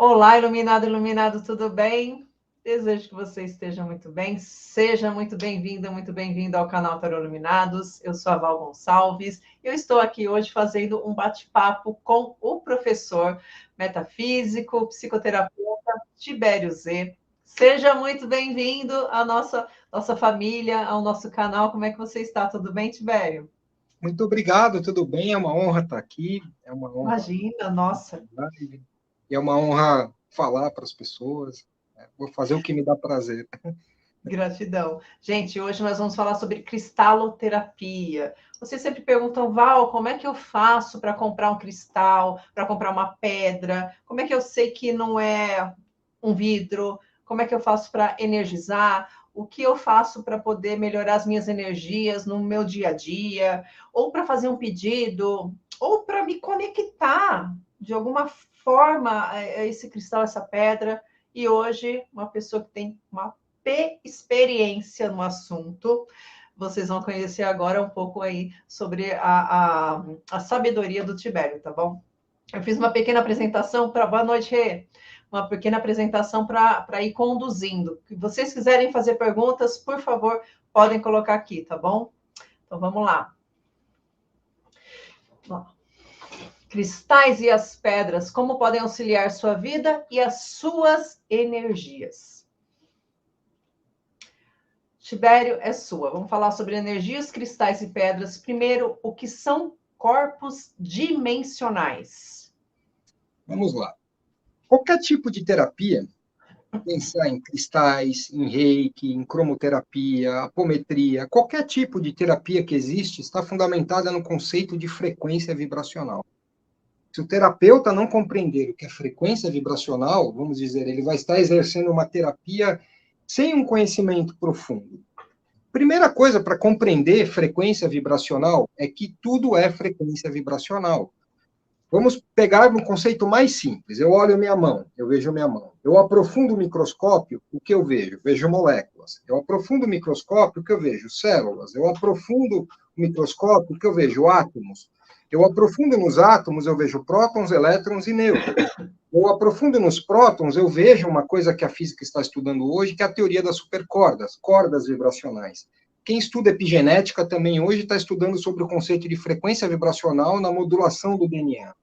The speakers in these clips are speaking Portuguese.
Olá, iluminado, iluminado, tudo bem? Desejo que você esteja muito bem. Seja muito bem-vinda, muito bem-vindo ao canal Tarô Iluminados. Eu sou a Val Gonçalves. Eu estou aqui hoje fazendo um bate-papo com o professor metafísico, psicoterapeuta Tibério Z. Seja muito bem-vindo à nossa família, ao nosso canal. Como é que você está? Tudo bem, Tibério? Muito obrigado, tudo bem? É uma honra estar aqui, é uma honra, Imagina, nossa. e é uma honra falar para as pessoas. Vou fazer o que me dá prazer. Gratidão. Gente, hoje nós vamos falar sobre cristaloterapia. Vocês sempre perguntam, Val, como é que eu faço para comprar um cristal, para comprar uma pedra? Como é que eu sei que não é um vidro? Como é que eu faço para energizar? O que eu faço para poder melhorar as minhas energias no meu dia a dia? Ou para fazer um pedido? Ou para me conectar de alguma forma a esse cristal, essa pedra? E hoje, uma pessoa que tem uma experiência no assunto. Vocês vão conhecer agora um pouco aí sobre a sabedoria do Tibério, tá bom? Eu fiz uma pequena apresentação para. Boa noite, Rê. Uma pequena apresentação para ir conduzindo. Se vocês quiserem fazer perguntas, por favor, podem colocar aqui, tá bom? Então vamos lá. Cristais e as pedras, como podem auxiliar sua vida e as suas energias? Tibério, é sua. Vamos falar sobre energias, cristais e pedras. Primeiro, o que são corpos dimensionais? Vamos lá. Qualquer tipo de terapia, pensar em cristais, em reiki, em cromoterapia, apometria, qualquer tipo de terapia que existe está fundamentada no conceito de frequência vibracional. Se o terapeuta não compreender o que é frequência vibracional, vamos dizer, ele vai estar exercendo uma terapia sem um conhecimento profundo. Primeira coisa para compreender frequência vibracional é que tudo é frequência vibracional. Vamos pegar um conceito mais simples. Eu olho minha mão, eu vejo minha mão. Eu aprofundo o microscópio, o que eu vejo? Vejo moléculas. Eu aprofundo o microscópio, o que eu vejo? Células. Eu aprofundo o microscópio, o que eu vejo? Átomos. Eu aprofundo nos átomos, eu vejo prótons, elétrons e nêutrons. Eu aprofundo nos prótons, eu vejo uma coisa que a física está estudando hoje, que é a teoria das supercordas, cordas vibracionais. Quem estuda epigenética também hoje está estudando sobre o conceito de frequência vibracional na modulação do DNA.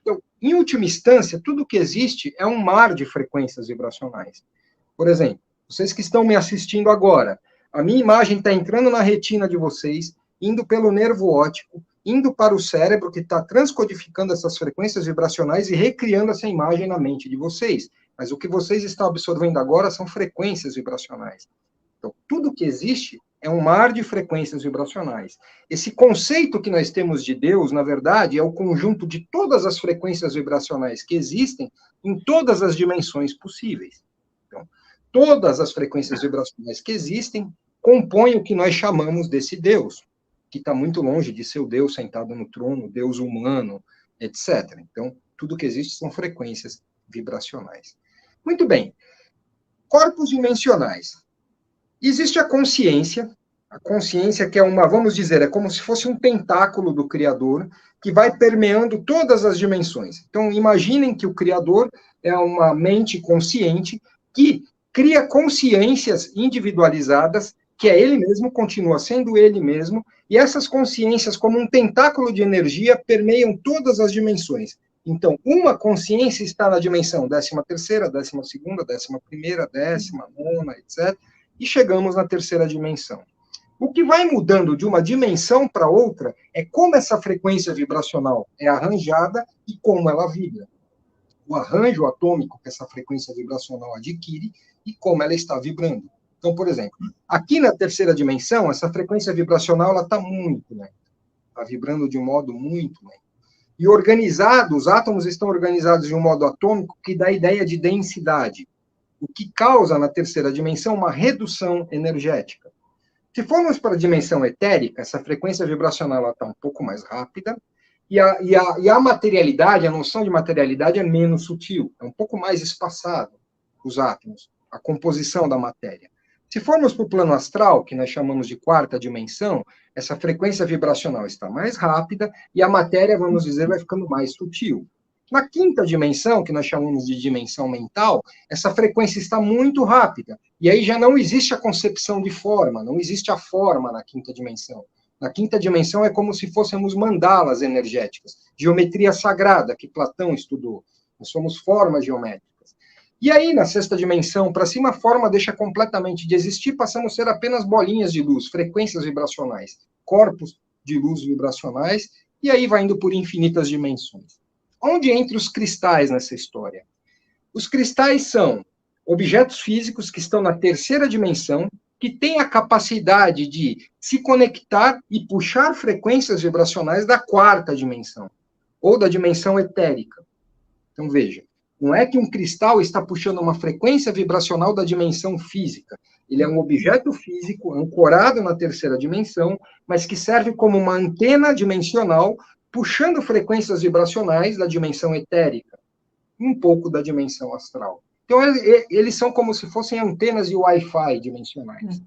Então, em última instância, tudo que existe é um mar de frequências vibracionais. Por exemplo, vocês que estão me assistindo agora, a minha imagem está entrando na retina de vocês, indo pelo nervo óptico, indo para o cérebro, que está transcodificando essas frequências vibracionais e recriando essa imagem na mente de vocês. Mas o que vocês estão absorvendo agora são frequências vibracionais. Então, tudo que existe é um mar de frequências vibracionais. Esse conceito que nós temos de Deus, na verdade, é o conjunto de todas as frequências vibracionais que existem em todas as dimensões possíveis. Então, todas as frequências vibracionais que existem compõem o que nós chamamos desse Deus, que está muito longe de ser o Deus sentado no trono, Deus humano, etc. Então, tudo que existe são frequências vibracionais. Muito bem. Corpos dimensionais. Existe a consciência que é uma, vamos dizer, é como se fosse um tentáculo do Criador, que vai permeando todas as dimensões. Então, imaginem que o Criador é uma mente consciente que cria consciências individualizadas, que é ele mesmo, continua sendo ele mesmo, e essas consciências, como um tentáculo de energia, permeiam todas as dimensões. Então, uma consciência está na dimensão 13ª, 12ª, 11ª, 19ª, etc., e chegamos na terceira dimensão. O que vai mudando de uma dimensão para outra é como essa frequência vibracional é arranjada e como ela vibra. O arranjo atômico que essa frequência vibracional adquire e como ela está vibrando. Então, por exemplo, aqui na terceira dimensão, essa frequência vibracional está muito lenta. Está vibrando de um modo muito lento. E organizado, os átomos estão organizados de um modo atômico que dá a ideia de densidade, o que causa na terceira dimensão uma redução energética. Se formos para a dimensão etérica, essa frequência vibracional está um pouco mais rápida, e a materialidade, a noção de materialidade é menos sutil, é um pouco mais espaçado, os átomos, a composição da matéria. Se formos para o plano astral, que nós chamamos de quarta dimensão, essa frequência vibracional está mais rápida e a matéria, vamos dizer, vai ficando mais sutil. Na quinta dimensão, que nós chamamos de dimensão mental, essa frequência está muito rápida. E aí já não existe a concepção de forma, não existe a forma na quinta dimensão. Na quinta dimensão é como se fôssemos mandalas energéticas, geometria sagrada, que Platão estudou. Nós somos formas geométricas. E aí, na sexta dimensão, para cima, a forma deixa completamente de existir, passamos a ser apenas bolinhas de luz, frequências vibracionais, corpos de luz vibracionais, e aí vai indo por infinitas dimensões. Onde entram os cristais nessa história? Os cristais são objetos físicos que estão na terceira dimensão, que têm a capacidade de se conectar e puxar frequências vibracionais da quarta dimensão, ou da dimensão etérica. Então, veja, não é que um cristal está puxando uma frequência vibracional da dimensão física. Ele é um objeto físico ancorado na terceira dimensão, mas que serve como uma antena dimensional, puxando frequências vibracionais da dimensão etérica, um pouco da dimensão astral. Então, eles são como se fossem antenas de Wi-Fi dimensionais.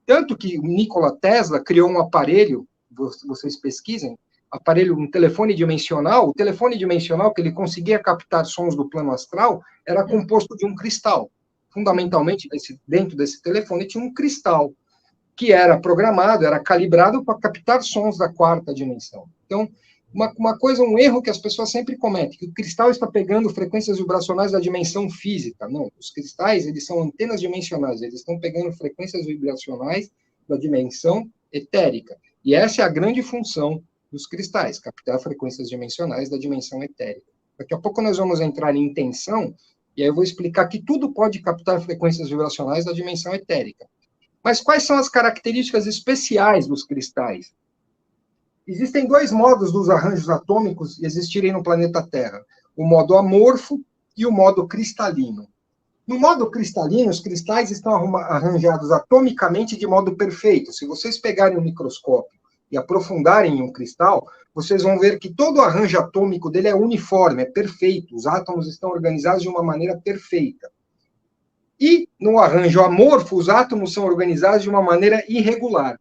Tanto que o Nikola Tesla criou um aparelho, vocês pesquisem, um telefone dimensional. O telefone dimensional, que ele conseguia captar sons do plano astral, era composto de um cristal. Fundamentalmente, dentro desse telefone tinha um cristal, que era programado, era calibrado para captar sons da quarta dimensão. Então, um erro que as pessoas sempre cometem, que o cristal está pegando frequências vibracionais da dimensão física. Não, os cristais, eles são antenas dimensionais, eles estão pegando frequências vibracionais da dimensão etérica. E essa é a grande função dos cristais, captar frequências dimensionais da dimensão etérica. Daqui a pouco nós vamos entrar em intenção, e aí eu vou explicar que tudo pode captar frequências vibracionais da dimensão etérica. Mas quais são as características especiais dos cristais? Existem dois modos dos arranjos atômicos existirem no planeta Terra: o modo amorfo e o modo cristalino. No modo cristalino, os cristais estão arranjados atomicamente de modo perfeito. Se vocês pegarem um microscópio e aprofundarem em um cristal, vocês vão ver que todo o arranjo atômico dele é uniforme, é perfeito. Os átomos estão organizados de uma maneira perfeita. E no arranjo amorfo, os átomos são organizados de uma maneira irregular.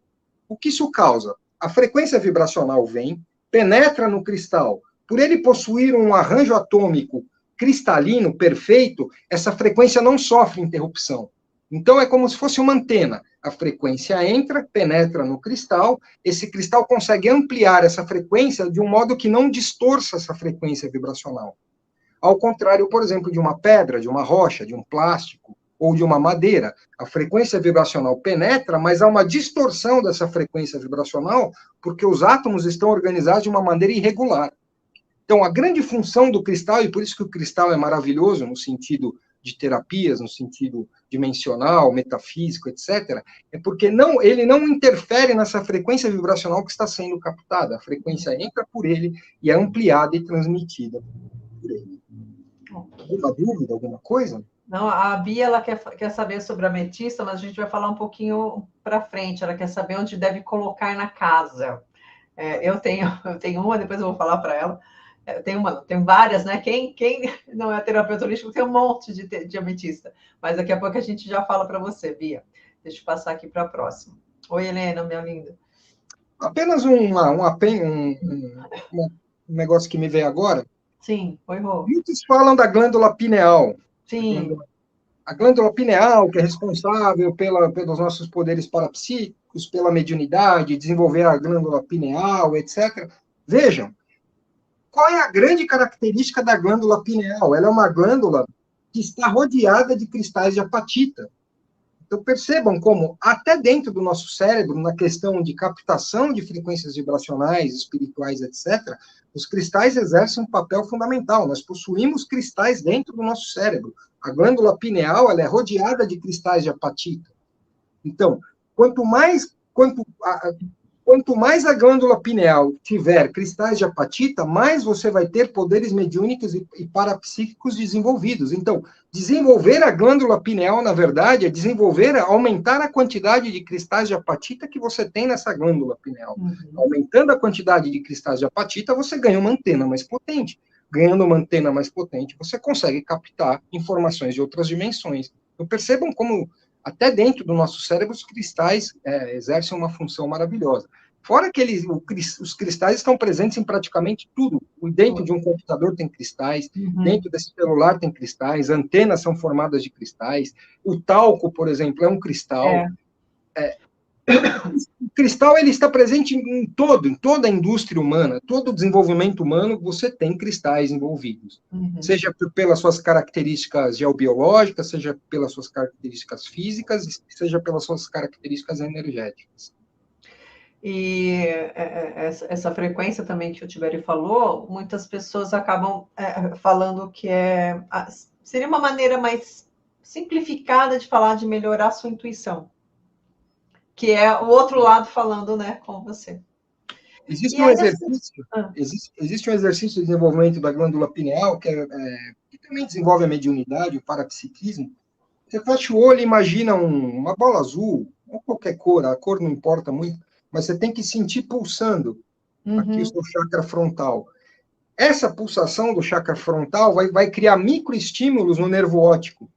O que isso causa? A frequência vibracional vem, penetra no cristal. Por ele possuir um arranjo atômico cristalino perfeito, essa frequência não sofre interrupção. Então, é como se fosse uma antena. A frequência entra, penetra no cristal, esse cristal consegue ampliar essa frequência de um modo que não distorça essa frequência vibracional. Ao contrário, por exemplo, de uma pedra, de uma rocha, de um plástico ou de uma madeira, a frequência vibracional penetra, mas há uma distorção dessa frequência vibracional porque os átomos estão organizados de uma maneira irregular. Então, a grande função do cristal, e por isso que o cristal é maravilhoso no sentido de terapias, no sentido dimensional, metafísico, etc., é porque ele não interfere nessa frequência vibracional que está sendo captada. A frequência entra por ele e é ampliada e transmitida por ele. Alguma dúvida, alguma coisa? Não, a Bia, ela quer saber sobre a ametista, mas a gente vai falar um pouquinho para frente. Ela quer saber onde deve colocar na casa. Eu tenho uma, depois eu vou falar para ela. Tem várias, né? Quem não é terapeuta holístico tem um monte de ametista. Mas daqui a pouco a gente já fala para você, Bia. Deixa eu passar aqui para a próxima. Oi, Helena, minha linda. Apenas um negócio que me veio agora. Sim, oi, Rô. Muitos falam da glândula pineal. Sim. A glândula pineal, que é responsável pelos nossos poderes parapsíquicos, pela mediunidade, desenvolver a glândula pineal, etc. Vejam, qual é a grande característica da glândula pineal? Ela é uma glândula que está rodeada de cristais de apatita. Então, percebam como, até dentro do nosso cérebro, na questão de captação de frequências vibracionais, espirituais, etc., os cristais exercem um papel fundamental. Nós possuímos cristais dentro do nosso cérebro. A glândula pineal ela é rodeada de cristais de apatita. Então, quanto mais a glândula pineal tiver cristais de apatita, mais você vai ter poderes mediúnicos e parapsíquicos desenvolvidos. Então, desenvolver a glândula pineal, na verdade, é aumentar a quantidade de cristais de apatita que você tem nessa glândula pineal. Uhum. Aumentando a quantidade de cristais de apatita, você ganha uma antena mais potente. Ganhando uma antena mais potente, você consegue captar informações de outras dimensões. Então, percebam como até dentro do nosso cérebro, os cristais exercem uma função maravilhosa. Fora que os cristais estão presentes em praticamente tudo. Dentro de um computador tem cristais, dentro desse celular tem cristais, antenas são formadas de cristais, o talco, por exemplo, é um cristal. O cristal ele está presente em toda a indústria humana, todo o desenvolvimento humano, você tem cristais envolvidos. Seja pelas suas características geobiológicas, seja pelas suas características físicas, seja pelas suas características energéticas. E essa frequência também que o Tibério falou, muitas pessoas acabam falando que seria uma maneira mais simplificada de falar de melhorar a sua intuição, que é o outro lado falando, né, com você. Existe um exercício, existe um exercício de desenvolvimento da glândula pineal que também desenvolve a mediunidade, o parapsiquismo. Você fecha o olho e imagina uma bola azul, ou qualquer cor, a cor não importa muito, mas você tem que sentir pulsando aqui o seu chakra frontal. Essa pulsação do chakra frontal vai criar microestímulos no nervo óptico.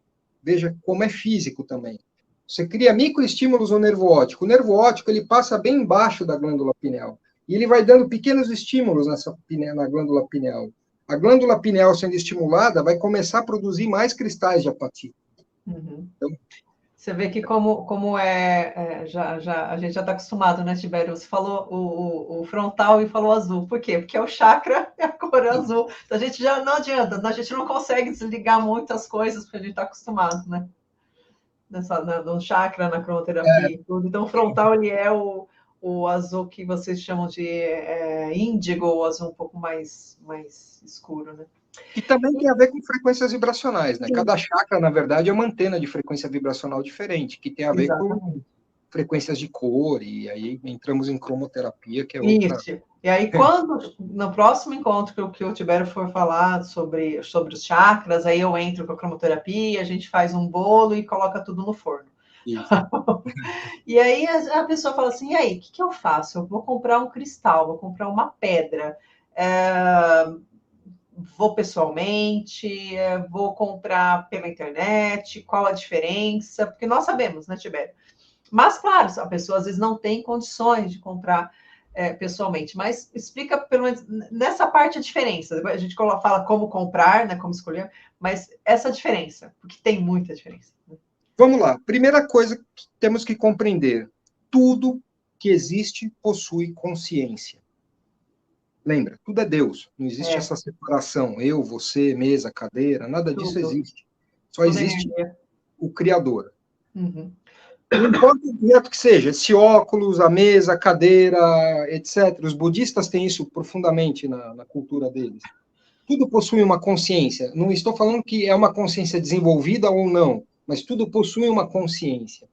Veja como é físico também. Você cria microestímulos no nervo óptico. O nervo óptico ele passa bem embaixo da glândula pineal. E ele vai dando pequenos estímulos na glândula pineal. A glândula pineal sendo estimulada vai começar a produzir mais cristais de apatita. Então, você vê que como a gente já está acostumado, né, Tibério? Você falou o frontal e falou azul. Por quê? Porque é o chakra, é a cor azul. Então, a gente já não adianta, a gente não consegue desligar muitas coisas, porque a gente está acostumado, né? No chakra, na cromoterapia e tudo. Então, o frontal, ele é o azul que vocês chamam de índigo, ou azul um pouco mais escuro, né? E também tem a ver com frequências vibracionais, né? Sim. Cada chakra, na verdade, é uma antena de frequência vibracional diferente, que tem a ver com frequências de cor, e aí entramos em cromoterapia, que é outra... Isso. E aí, no próximo encontro que o Tibério for falar sobre os chakras, aí eu entro com a cromoterapia, a gente faz um bolo e coloca tudo no forno. E aí a pessoa fala assim, e aí, o que eu faço? Eu vou comprar um cristal, vou comprar uma pedra, vou pessoalmente, vou comprar pela internet, qual a diferença? Porque nós sabemos, né, Tibério? Mas, claro, a pessoa às vezes não tem condições de comprar pessoalmente, mas explica pelo menos nessa parte a diferença. Depois a gente fala como comprar, né, como escolher, mas essa diferença, porque tem muita diferença. Né? Vamos lá. Primeira coisa que temos que compreender: tudo que existe possui consciência. Lembra, tudo é Deus. Não existe essa separação. Eu, você, mesa, cadeira, nada disso existe. Só existe o Criador. Não importa o objeto que seja, esse óculos, a mesa, a cadeira, etc. Os budistas têm isso profundamente na cultura deles. Tudo possui uma consciência. Não estou falando que é uma consciência desenvolvida ou não, mas tudo possui uma consciência.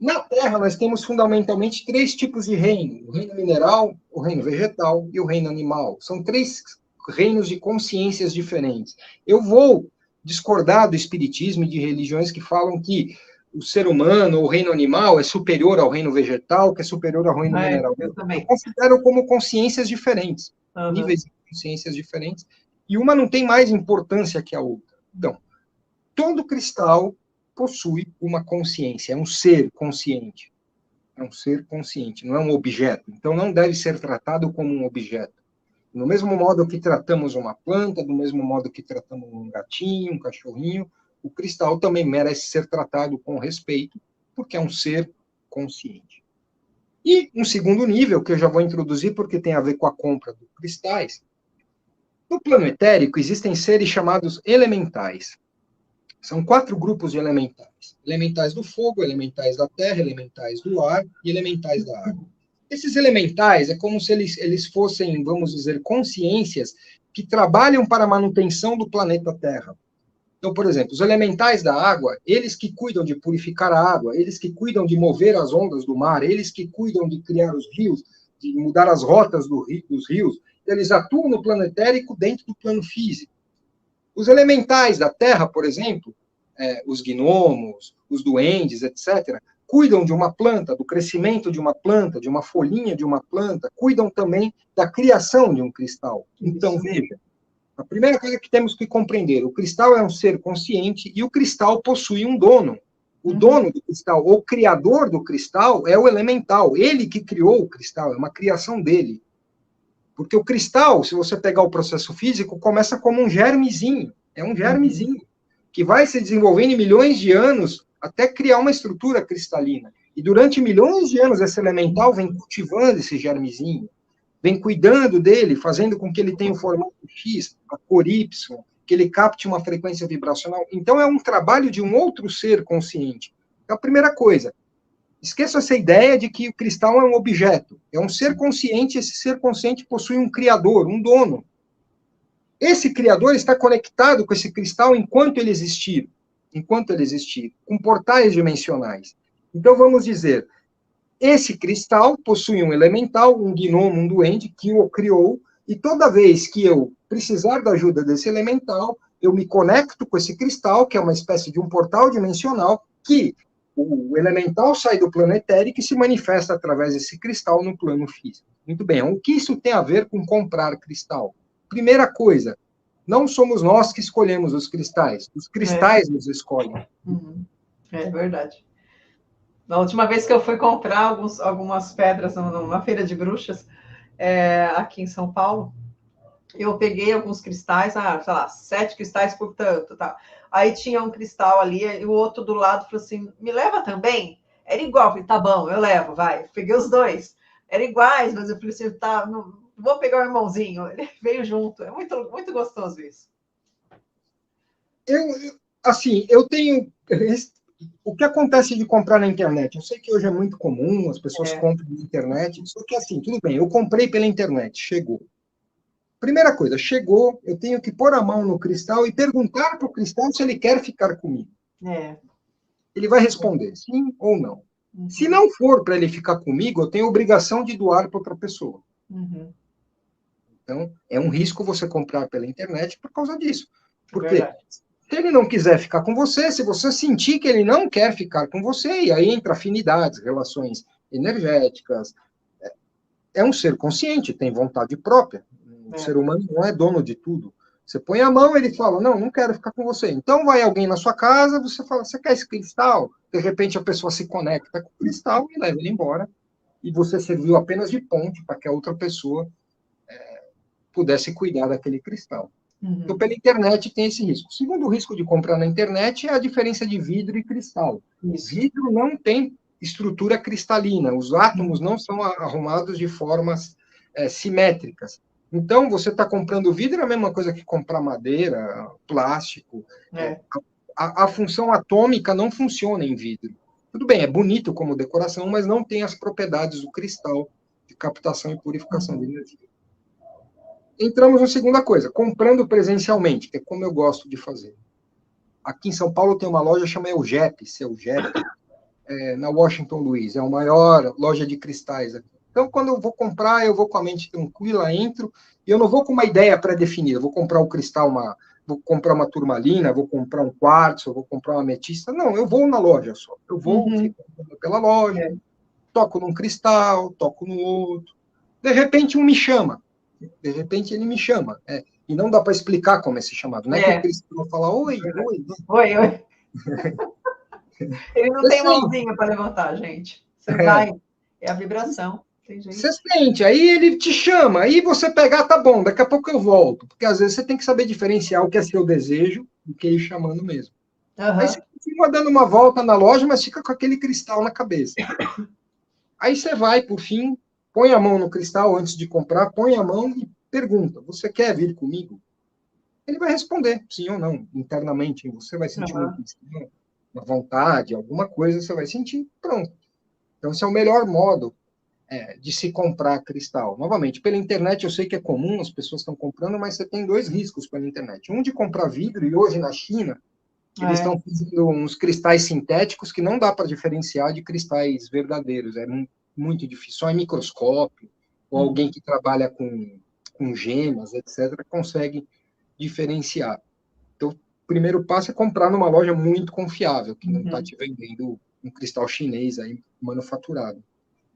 Na Terra, nós temos fundamentalmente 3 tipos de reino: o reino mineral, o reino vegetal e o reino animal. São 3 reinos de consciências diferentes. Eu vou discordar do espiritismo e de religiões que falam que o ser humano, o reino animal, é superior ao reino vegetal, que é superior ao reino mineral. Eu considero como consciências diferentes, níveis de consciências diferentes, e uma não tem mais importância que a outra. Então, todo cristal possui uma consciência, é um ser consciente. É um ser consciente, não é um objeto. Então, não deve ser tratado como um objeto. Do mesmo modo que tratamos uma planta, do mesmo modo que tratamos um gatinho, um cachorrinho, o cristal também merece ser tratado com respeito, porque é um ser consciente. E um segundo nível, que eu já vou introduzir, porque tem a ver com a compra dos cristais. No plano etérico, existem seres chamados elementais. São 4 grupos de elementais. Elementais do fogo, elementais da terra, elementais do ar e elementais da água. Esses elementais é como se eles fossem, vamos dizer, consciências que trabalham para a manutenção do planeta Terra. Então, por exemplo, os elementais da água, eles que cuidam de purificar a água, eles que cuidam de mover as ondas do mar, eles que cuidam de criar os rios, de mudar as rotas dos rios, eles atuam no plano etérico dentro do plano físico. Os elementais da terra, por exemplo, os gnomos, os duendes, etc., cuidam de uma planta, do crescimento de uma planta, de uma folhinha de uma planta, cuidam também da criação de um cristal. Então, veja, a primeira coisa que temos que compreender: o cristal é um ser consciente e o cristal possui um dono. O dono do cristal, o criador do cristal, é o elemental. Ele que criou o cristal, é uma criação dele. Porque o cristal, se você pegar o processo físico, começa como um germezinho. É um germezinho que vai se desenvolvendo em milhões de anos até criar uma estrutura cristalina. E durante milhões de anos, esse elemental vem cultivando esse germezinho, vem cuidando dele, fazendo com que ele tenha o formato X, a cor Y, que ele capte uma frequência vibracional. Então, é um trabalho de um outro ser consciente. Então, a primeira coisa, esqueça essa ideia de que o cristal é um objeto. É um ser consciente, esse ser consciente possui um criador, um dono. Esse criador está conectado com esse cristal enquanto ele existir, com portais dimensionais. Então, vamos dizer, esse cristal possui um elemental, um gnomo, um duende, que o criou, e toda vez que eu precisar da ajuda desse elemental, eu me conecto com esse cristal, que é uma espécie de um portal dimensional, que o elemental sai do plano etérico e se manifesta através desse cristal no plano físico. Muito bem, o que isso tem a ver com comprar cristal? Primeira coisa, não somos nós que escolhemos os cristais nos escolhem. É verdade. Na última vez que eu fui comprar algumas pedras numa feira de bruxas, aqui em São Paulo, eu peguei alguns cristais, sei lá, 7 cristais por tanto, tá? Aí tinha um cristal ali, e o outro do lado falou assim, me leva também? Era igual, eu falei, tá bom, eu levo, vai. Peguei os dois. Eram iguais, mas eu falei assim, tá, não, vou pegar o irmãozinho. Ele veio junto. É muito, muito gostoso isso. Eu tenho... O que acontece de comprar na internet? Eu sei que hoje é muito comum, as pessoas compram na internet, só que assim, tudo bem, eu comprei pela internet, chegou. Primeira coisa, chegou, eu tenho que pôr a mão no cristal e perguntar para o cristal se ele quer ficar comigo. Ele vai responder sim ou não. Se não for para ele ficar comigo, eu tenho a obrigação de doar para outra pessoa. Então, é um risco você comprar pela internet por causa disso. Porque se ele não quiser ficar com você, se você sentir que ele não quer ficar com você, e aí entra afinidades, relações energéticas, é um ser consciente, tem vontade própria. O ser humano não é dono de tudo. Você põe a mão, ele fala, não quero ficar com você. Então vai alguém na sua casa, você fala, você quer esse cristal? De repente a pessoa se conecta com o cristal e leva ele embora. E você serviu apenas de ponte para que a outra pessoa pudesse cuidar daquele cristal. Então, pela internet tem esse risco. O segundo risco de comprar na internet é a diferença de vidro e cristal. O vidro não tem estrutura cristalina, os átomos não são arrumados de formas simétricas. Então, você está comprando vidro, é a mesma coisa que comprar madeira, plástico. A função atômica não funciona em vidro. Tudo bem, é bonito como decoração, mas não tem as propriedades do cristal de captação e purificação de energia. Entramos na segunda coisa, comprando presencialmente, que é como eu gosto de fazer. Aqui em São Paulo tem uma loja chamada Eugep, na Washington Luiz, é a maior loja de cristais aqui. Então, quando eu vou comprar, eu vou com a mente tranquila, entro, e eu não vou com uma ideia pré-definida, vou comprar um cristal, vou comprar uma turmalina, vou comprar um quartzo, vou comprar uma ametista. Não, eu vou na loja só. Eu vou, fico pela loja, toco num cristal, toco no outro. De repente, um me chama. De repente, ele me chama. E não dá para explicar como é esse chamado. Não é que o cristal fala, oi. Ele não tem mãozinha para levantar, gente. Você vai, é a vibração. Você sente, aí ele te chama, aí você pegar, tá bom, daqui a pouco eu volto. Porque às vezes você tem que saber diferenciar o que é seu desejo do que ele chamando mesmo. Aí você continua dando uma volta na loja, mas fica com aquele cristal na cabeça. Aí você vai, por fim, põe a mão no cristal antes de comprar, põe a mão e pergunta, você quer vir comigo? Ele vai responder, sim ou não, internamente. Você vai sentir uma vontade, alguma coisa você vai sentir, pronto. Então, esse é o melhor modo de se comprar cristal. Novamente, pela internet eu sei que é comum, as pessoas estão comprando, mas você tem dois riscos pela internet. Um de comprar vidro, e hoje na China, eles estão fazendo uns cristais sintéticos que não dá para diferenciar de cristais verdadeiros. É muito difícil. Só em microscópio, ou alguém que trabalha com gemas, etc., consegue diferenciar. Então, o primeiro passo é comprar numa loja muito confiável, que não está te vendendo um cristal chinês aí manufaturado.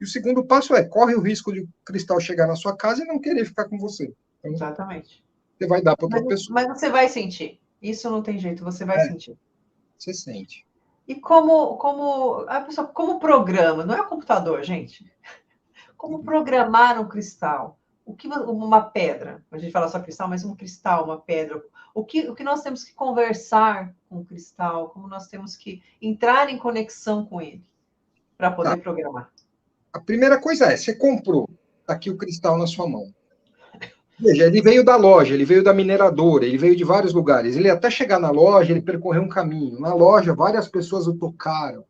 E o segundo passo corre o risco de o cristal chegar na sua casa e não querer ficar com você. Então, exatamente. Você vai dar para outra pessoa. Mas você vai sentir. Isso não tem jeito, você vai sentir. Você sente. E a pessoa, como programa, não é o computador, gente. Como programar um cristal? Uma pedra? A gente fala só cristal, mas um cristal, uma pedra. O que nós temos que conversar com o cristal? Como nós temos que entrar em conexão com ele para Tá. poder programar? A primeira coisa é, você comprou, tá aqui o cristal na sua mão. Veja, ele veio da loja, ele veio da mineradora, ele veio de vários lugares. Ele até chegar na loja, ele percorreu um caminho. Na loja, várias pessoas o tocaram.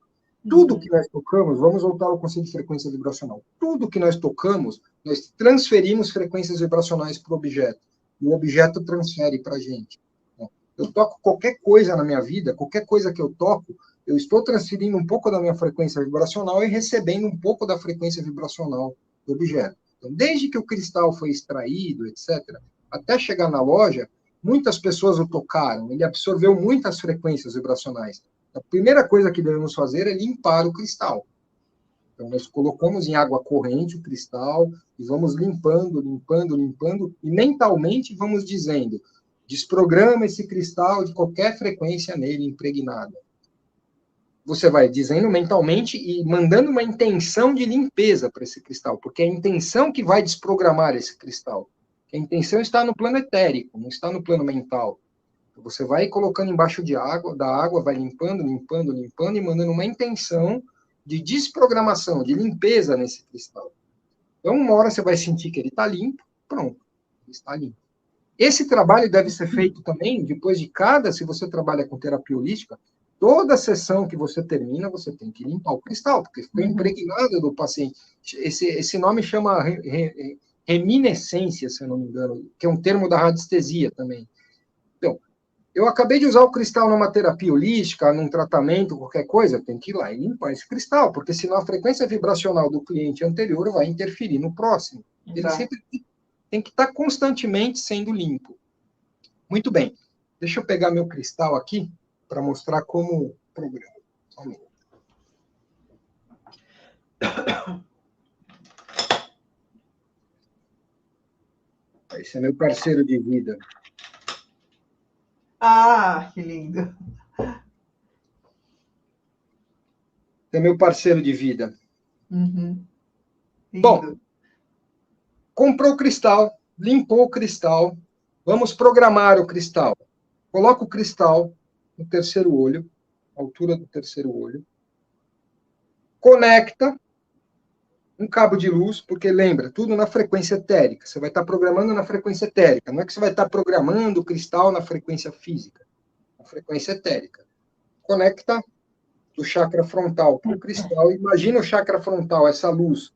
Tudo que nós tocamos, vamos voltar ao conceito de frequência vibracional. Tudo que nós tocamos, nós transferimos frequências vibracionais para o objeto. E o objeto transfere para a gente. Eu toco qualquer coisa na minha vida, qualquer coisa que eu toco, eu estou transferindo um pouco da minha frequência vibracional e recebendo um pouco da frequência vibracional do objeto. Então, desde que o cristal foi extraído, etc., até chegar na loja, muitas pessoas o tocaram, ele absorveu muitas frequências vibracionais. A primeira coisa que devemos fazer é limpar o cristal. Então, nós colocamos em água corrente o cristal e vamos limpando, limpando, limpando, e mentalmente vamos dizendo: desprograma esse cristal de qualquer frequência nele impregnada. Você vai dizendo mentalmente e mandando uma intenção de limpeza para esse cristal, porque é a intenção que vai desprogramar esse cristal. A intenção está no plano etérico, não está no plano mental. Você vai colocando embaixo da água, vai limpando, limpando, limpando e mandando uma intenção de desprogramação, de limpeza nesse cristal. Então, uma hora você vai sentir que ele está limpo, pronto, ele está limpo. Esse trabalho deve ser feito também depois de se você trabalha com terapia holística, toda sessão que você termina, você tem que limpar o cristal, porque ficou impregnado do paciente. Esse nome chama reminiscência, se eu não me engano, que é um termo da radiestesia também. Então, eu acabei de usar o cristal numa terapia holística, num tratamento, qualquer coisa, eu tenho que ir lá e limpar esse cristal, porque senão a frequência vibracional do cliente anterior vai interferir no próximo. Ele sempre tem que estar constantemente sendo limpo. Muito bem. Deixa eu pegar meu cristal aqui para mostrar como programa. Só um minuto. Esse é meu parceiro de vida. Ah, que lindo. É meu parceiro de vida. Lindo. Bom, comprou o cristal, limpou o cristal, vamos programar o cristal. Coloca o cristal no terceiro olho, altura do terceiro olho, conecta um cabo de luz, porque lembra, tudo na frequência etérica. Você vai estar programando na frequência etérica. Não é que você vai estar programando o cristal na frequência física, na frequência etérica. Conecta do chakra frontal para o cristal. Imagina o chakra frontal, essa luz,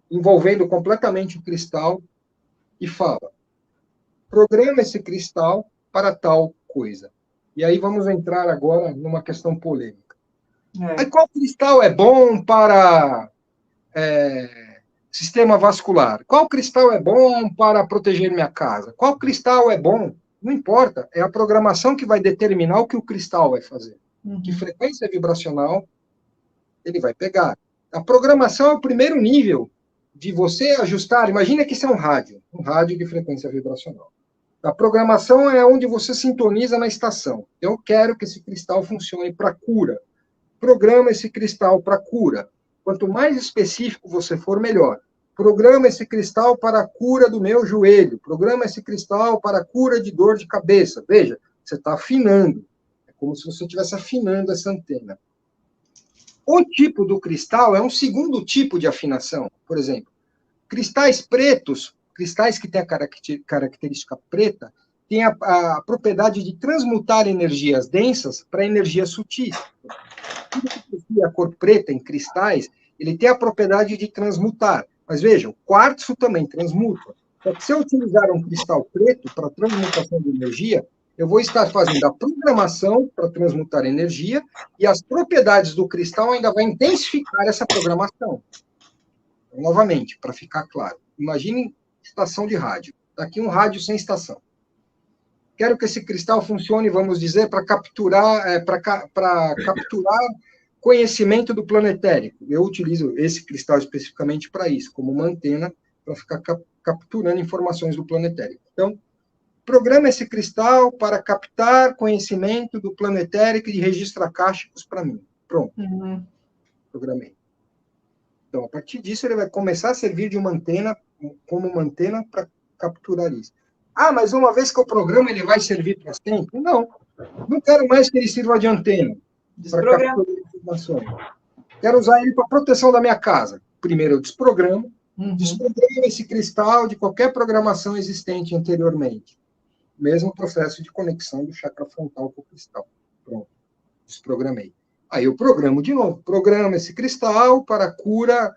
envolvendo completamente o cristal, e fala: programa esse cristal para tal coisa. E aí vamos entrar agora numa questão polêmica. Aí, qual cristal é bom para sistema vascular? Qual cristal é bom para proteger minha casa? Qual cristal é bom? Não importa, é a programação que vai determinar o que o cristal vai fazer. Que frequência vibracional ele vai pegar. A programação é o primeiro nível de você ajustar. Imagina que isso é um rádio de frequência vibracional. A programação é onde você sintoniza na estação. Eu quero que esse cristal funcione para cura. Programa esse cristal para cura. Quanto mais específico você for, melhor. Programa esse cristal para a cura do meu joelho. Programa esse cristal para a cura de dor de cabeça. Veja, você está afinando. É como se você estivesse afinando essa antena. O tipo do cristal é um segundo tipo de afinação. Por exemplo, cristais pretos, cristais que têm a característica preta, têm a propriedade de transmutar energias densas para energias sutis. A cor preta em cristais, ele tem a propriedade de transmutar. Mas vejam, quartzo também transmuta. Só que se eu utilizar um cristal preto para transmutação de energia, eu vou estar fazendo a programação para transmutar energia e as propriedades do cristal ainda vai intensificar essa programação. Então, novamente, para ficar claro, imagine estação de rádio. Está aqui um rádio sem estação. Quero que esse cristal funcione, vamos dizer, para capturar conhecimento do plano etérico. Eu utilizo esse cristal especificamente para isso, como uma antena, para ficar capturando informações do plano etérico. Então, Desprograma esse cristal para captar conhecimento do plano etérico e de registros akáshicos para mim. Pronto. Programei. Então, a partir disso, ele vai começar a servir de uma antena, como uma antena para capturar isso. Ah, mas uma vez que eu programo, ele vai servir para sempre? Não. Não quero mais que ele sirva de antena para capturar informações. Quero usar ele para proteção da minha casa. Primeiro eu desprogramo, desprogramo esse cristal de qualquer programação existente anteriormente. Mesmo processo de conexão do chakra frontal com o cristal. Pronto. Desprogramei. Aí eu programo de novo. Programo esse cristal para a cura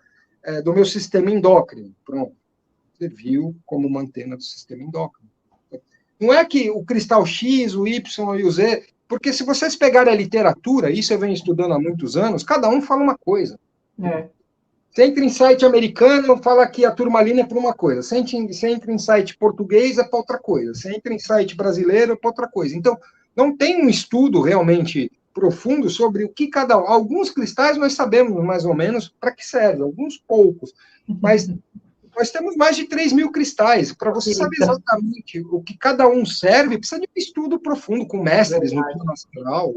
do meu sistema endócrino. Pronto. Serviu como uma antena do sistema endócrino. Não é que o cristal X, o Y e o Z... Porque se vocês pegarem a literatura, isso eu venho estudando há muitos anos, cada um fala uma coisa. Você entra em site americano, fala que a turmalina é para uma coisa. Você entra em site português, é para outra coisa. Você entra em site brasileiro, é para outra coisa. Então, não tem um estudo realmente profundo sobre o que cada um... Alguns cristais nós sabemos mais ou menos para que serve, alguns poucos. Mas nós temos mais de 3.000 cristais. Para você saber exatamente o que cada um serve, precisa de um estudo profundo com mestres no plano astral.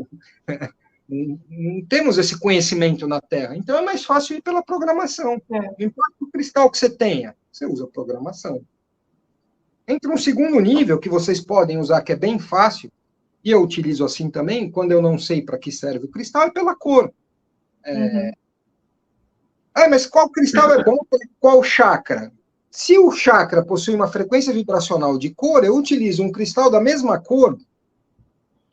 Não temos esse conhecimento na Terra. Então é mais fácil ir pela programação. Não importa o cristal que você tenha, você usa a programação. Entra um segundo nível que vocês podem usar, que é bem fácil, e eu utilizo assim também, quando eu não sei para que serve o cristal, é pela cor. Mas qual cristal é bom para qual chakra? Se o chakra possui uma frequência vibracional de cor, eu utilizo um cristal da mesma cor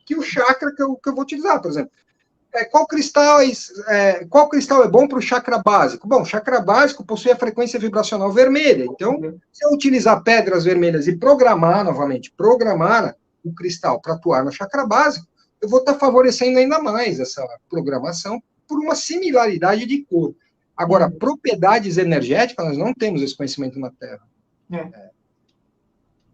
que o chakra que eu vou utilizar, por exemplo. Qual cristal é bom para o chakra básico? Bom, o chakra básico possui a frequência vibracional vermelha. Então, se eu utilizar pedras vermelhas e programar o cristal para atuar no chakra básico, eu vou estar favorecendo ainda mais essa programação por uma similaridade de cor. Agora, propriedades energéticas, nós não temos esse conhecimento na Terra.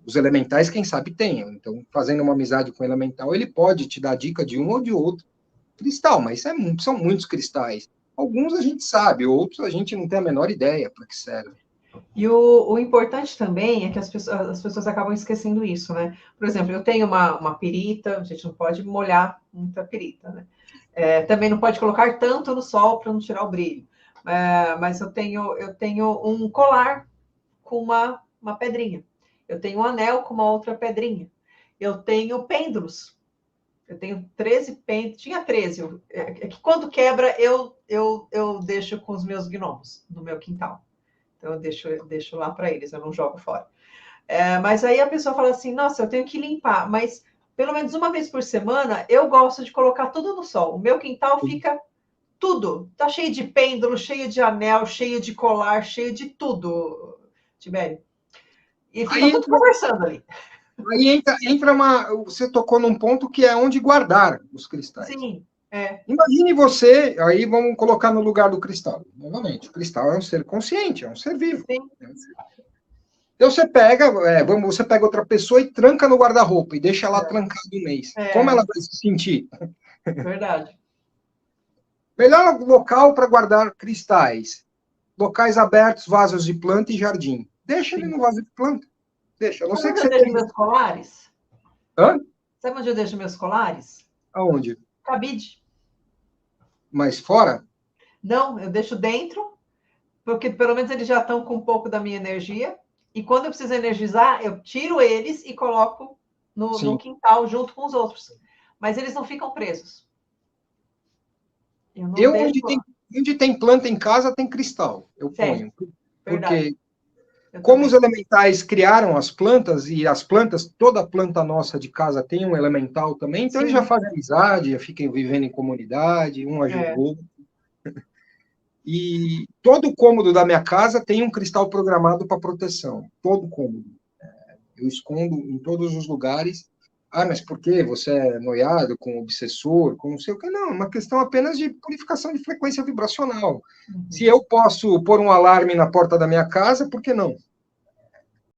Os elementais, quem sabe, tenham. Então, fazendo uma amizade com o elemental, ele pode te dar dica de um ou de outro cristal, mas são muitos cristais. Alguns a gente sabe, outros a gente não tem a menor ideia para que serve. E o importante também é que as pessoas acabam esquecendo isso, né? Por exemplo, eu tenho uma pirita, a gente não pode molhar muita pirita, né? Também não pode colocar tanto no sol para não tirar o brilho. Mas eu tenho um colar com uma pedrinha. Eu tenho um anel com uma outra pedrinha. Eu tenho pêndulos. Eu tenho 13 pêndulos. Tinha 13. É que quando quebra, eu deixo com os meus gnomos no meu quintal. Então, eu deixo lá para eles, eu não jogo fora. Mas aí a pessoa fala assim, nossa, eu tenho que limpar. Mas pelo menos uma vez por semana, eu gosto de colocar tudo no sol. O meu quintal fica tudo. Tá cheio de pêndulo, cheio de anel, cheio de colar, cheio de tudo, Tibério. E fica tudo conversando ali. Aí você tocou num ponto que é onde guardar os cristais. Sim, Imagine você, aí vamos colocar no lugar do cristal. Novamente, o cristal é um ser consciente, é um ser vivo. Sim. Então você pega outra pessoa e tranca no guarda-roupa e deixa ela trancada um mês. Como ela vai se sentir? Verdade. Melhor local para guardar cristais. Locais abertos, vasos de planta e jardim. Deixa ele no vaso de planta. Deixa. Não sei que você deixa meus colares? Hã? Sabe onde eu deixo meus colares? Aonde? Cabide. Mas fora? Não, eu deixo dentro, porque pelo menos eles já estão com um pouco da minha energia. E quando eu preciso energizar, eu tiro eles e coloco no quintal junto com os outros. Mas eles não ficam presos. Onde tem planta em casa, tem cristal. Eu ponho. Verdade. Porque como os elementais criaram as plantas, e as plantas, toda planta nossa de casa tem um elemental também, então eles já fazem amizade, já ficam vivendo em comunidade, um ajuda o outro. E todo cômodo da minha casa tem um cristal programado para proteção. Todo cômodo. Eu escondo em todos os lugares. Mas por quê? Você é noiado com obsessor, com não sei o que? Não, é uma questão apenas de purificação de frequência vibracional. Se eu posso pôr um alarme na porta da minha casa, por que não?